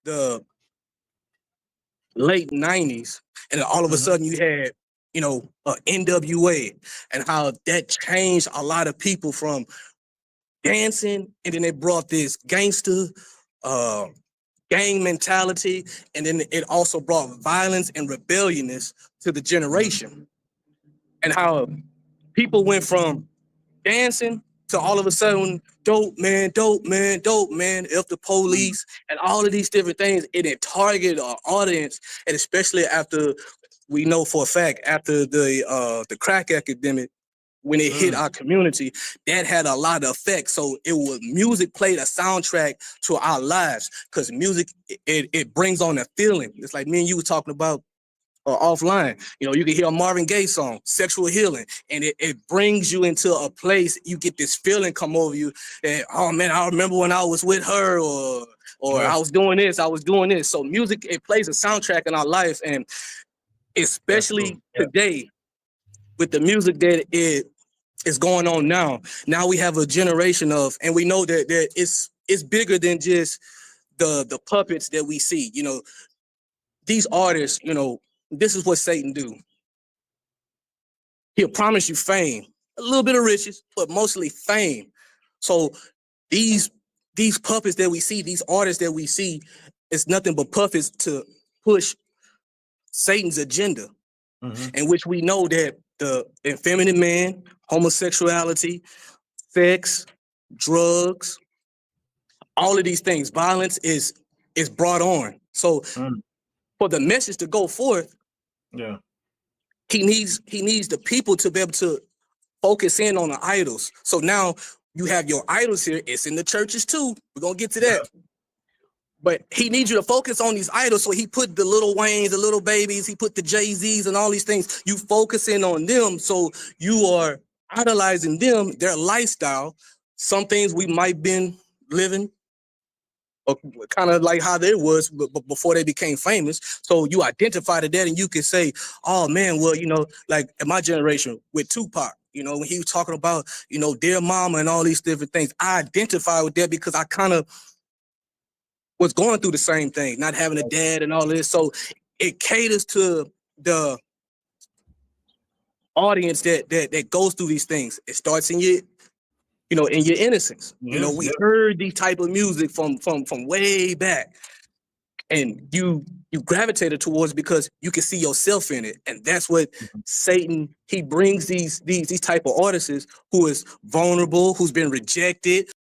the late 90s, and then all of a Mhm. sudden you had, NWA, and how that changed a lot of people from dancing, and then they brought this gangster uh gang mentality, and then it also brought violence and rebelliousness to the Mhm. generation, and how people went from dancing to all of a sudden dope man, dope man, dope man, F the Mhm. police, and all of these different things. It targeted our audience, and especially after, we know for a fact, after the crack epidemic, when it hit Mm. our community, that had a lot of effect. So it was, music played a soundtrack to our lives, because music, it brings on a feeling. It's like me and you were talking about offline. You can hear a Marvin Gaye song, Sexual Healing, and it brings you into a place. You get this feeling come over you that, oh man, I remember when I was with her, or Yeah, I was doing this, I was doing this. So music, it plays a soundtrack in our life, and that's true. especially Yeah. today with the music that it is going on now. Now we have a generation of, and we know that it's bigger than just the puppets that we see. These artists, this is what Satan do. He'll promise you fame, a little bit of riches, but mostly fame. So these these puppets that we see, these artists that we see, it's nothing but puppets to push Satan's agenda, Mhm. in which we know that the effeminate man, homosexuality, sex, drugs, all of these things, violence is brought on. So Mm. for the message to go forth, Yeah. he needs the people to be able to focus in on the idols. So now you have your idols here. It's in the churches too. We're gonna get to Yeah. that. But he needs you to focus on these idols. So he put the little Waynes, the little babies, he put the Jay-Z's and all these things. You focus in on them. So you are idolizing them, their lifestyle. Some things we might been living, kind of like how they was before they became famous. So you identify to that, and you can say, "Oh man, well, like in my generation with Tupac, when he was talking about, Dear Mama and all these different things, I identify with that because I kind of was going through the same thing, not having a dad and all this. So it caters to the audience that goes through these things. It starts in your innocence. Yes. We Yeah. heard these type of music from way back, and you gravitated towards it because you can see yourself in it, and that's what Mhm. Satan, he brings these type of artists who is vulnerable, who's been rejected,